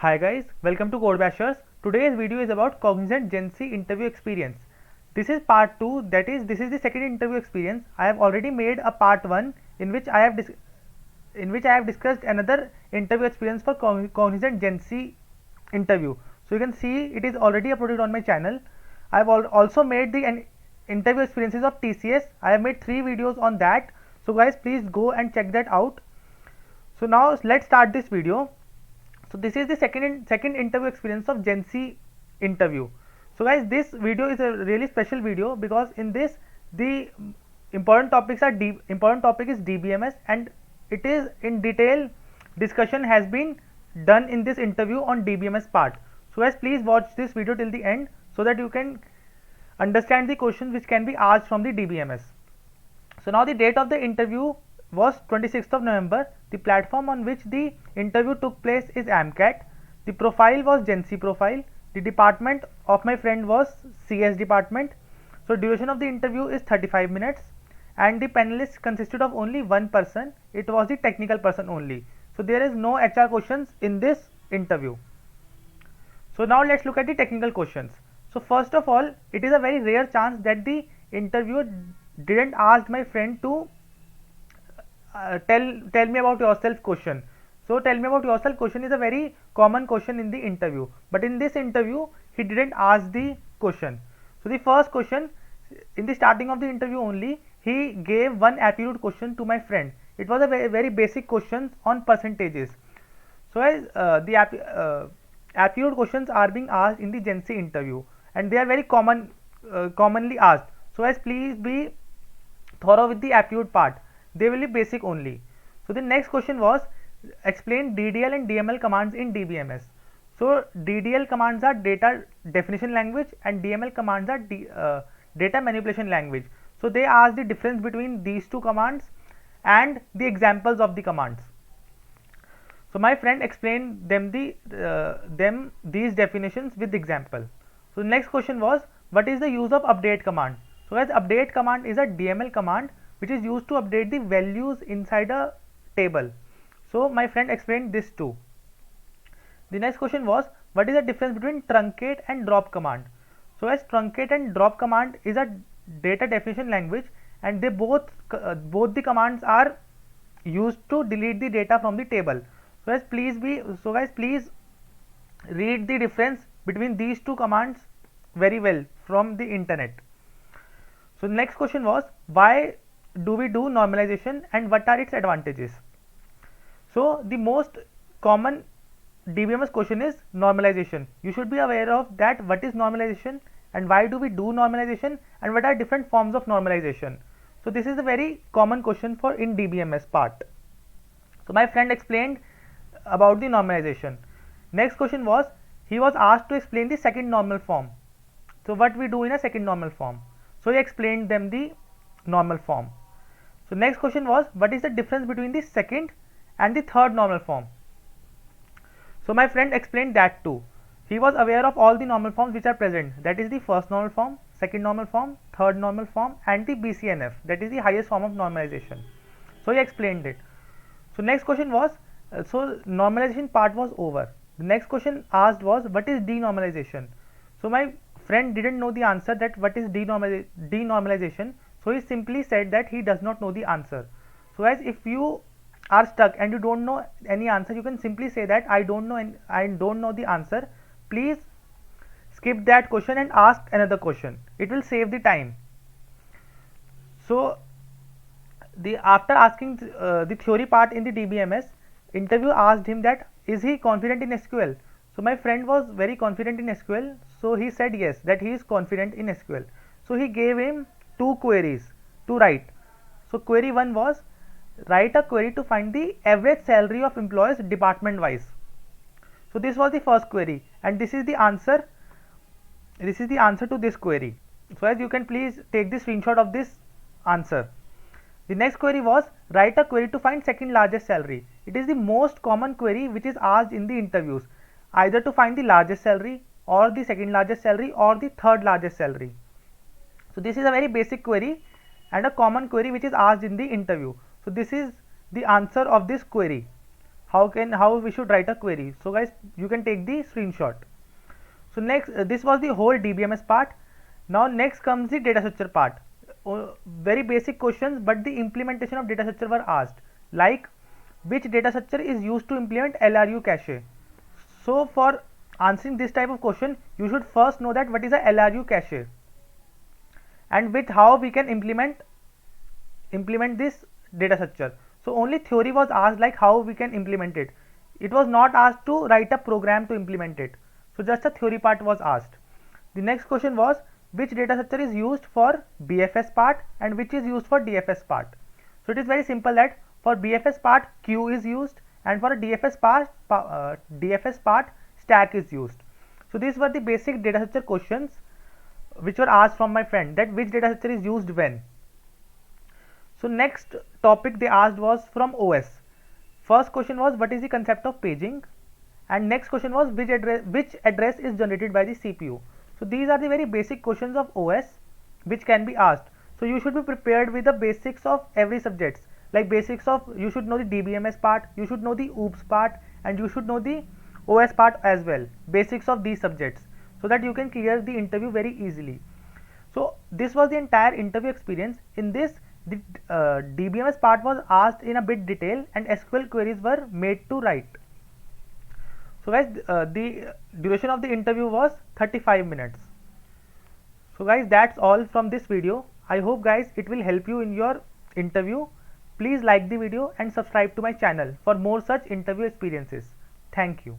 Hi guys, welcome to Code Bashers. Today's video is about Cognizant Gen Z interview experience. This is part 2, that is this is the second interview experience. I have already made a part 1 in which I have discussed another interview experience for Cognizant Gen Z interview. So you can see it is already uploaded on my channel. I have also made the interview experiences of TCS. I have made 3 videos on that. So guys, please go and check that out. So now let's start this video. So this is the second interview experience of Gen Z interview. So guys, this video is a really special video because in this the important topics are important topic is DBMS, and it is in detail discussion has been done in this interview on DBMS part. So guys, please watch this video till the end so that you can understand the questions which can be asked from the DBMS. So now the date of the interview was 26th of November. The platform on which the interview took place is AMCAT. The profile was Gen Z profile. The department of my friend was CS department. So duration of the interview is 35 minutes and the panelists consisted of only one person. It was the technical person only. So there is no HR questions in this interview. So now let's look at the technical questions. So first of all, it is a very rare chance that the interviewer didn't ask my friend to tell me about yourself question. So tell me about yourself question is a very common question in the interview, but in this interview he didn't ask the question. So the first question in the starting of the interview only, he gave one aptitude question to my friend. It was a very basic question on percentages. So as the aptitude questions are being asked in the Gen Z interview, and they are very commonly asked. So as please be thorough with the aptitude part, they will be basic only. So the next question was explain DDL and DML commands in DBMS. So DDL commands are data definition language and DML commands are data manipulation language. So they asked the difference between these two commands and the examples of the commands. So my friend explained them these definitions with example. So the next question was what is the use of update command. So as update command is a DML command which is used to update the values inside a table. So my friend explained this too. The next question was what is the difference between truncate and drop command. So as truncate and drop command is a data definition language, and they both the commands are used to delete the data from the table. So guys please read the difference between these two commands very well from the internet. So the next question was why do we do normalization and what are its advantages. So the most common DBMS question is normalization. You should be aware of that what is normalization and why do we do normalization and what are different forms of normalization. So this is a very common question for in DBMS part. So my friend explained about the normalization. Next question was he was asked to explain the second normal form. So what we do in a second normal form. So he explained them the normal form. So next question was what is the difference between the second and the third normal form. So my friend explained that too. He was aware of all the normal forms which are present, that is the first normal form, second normal form, third normal form and the BCNF, that is the highest form of normalization. So he explained it. So next question was so normalization part was over. The next question asked was what is denormalization. So my friend didn't know the answer that what is denormalization. So he simply said that he does not know the answer. So guys, if you are stuck and you don't know any answer, you can simply say that I don't know the answer. Please skip that question and ask another question. It will save the time. So after asking the theory part in the DBMS, interview asked him that is he confident in SQL. So my friend was very confident in SQL, so he said yes, that he is confident in SQL. So he gave him two queries to write. So query 1 was write a query to find the average salary of employees department wise. So this was the first query and this is the answer to this query. So as you can please take the screenshot of this answer. The next query was write a query to find second largest salary. It is the most common query which is asked in the interviews, either to find the largest salary or the second largest salary or the third largest salary. So this is a very basic query and a common query which is asked in the interview. So this is the answer of this query. how we should write a query. So guys, you can take the screenshot. So next, this was the whole DBMS part. Now next comes the data structure part. Very basic questions, but the implementation of data structure were asked, like which data structure is used to implement LRU cache. So for answering this type of question, you should first know that what is a LRU cache and with how we can implement this data structure. So only theory was asked, like how we can implement it. It was not asked to write a program to implement it. So just a theory part was asked. The next question was which data structure is used for BFS part and which is used for DFS part. So it is very simple that for BFS part queue is used and for a DFS part stack is used. So these were the basic data structure questions which were asked from my friend, that which data structure is used when. So next topic they asked was from OS. First question was what is the concept of paging, and next question was which address is generated by the CPU. So these are the very basic questions of OS which can be asked. So you should be prepared with the basics of every subjects, like basics of, you should know the DBMS part, you should know the OOPS part, and you should know the OS part as well, basics of these subjects, so that you can clear the interview very easily. So this was the entire interview experience. In this, the DBMS part was asked in a bit detail and SQL queries were made to write. So guys, the duration of the interview was 35 minutes. So guys, that's all from this video. I hope guys it will help you in your interview. Please like the video and subscribe to my channel for more such interview experiences. Thank you.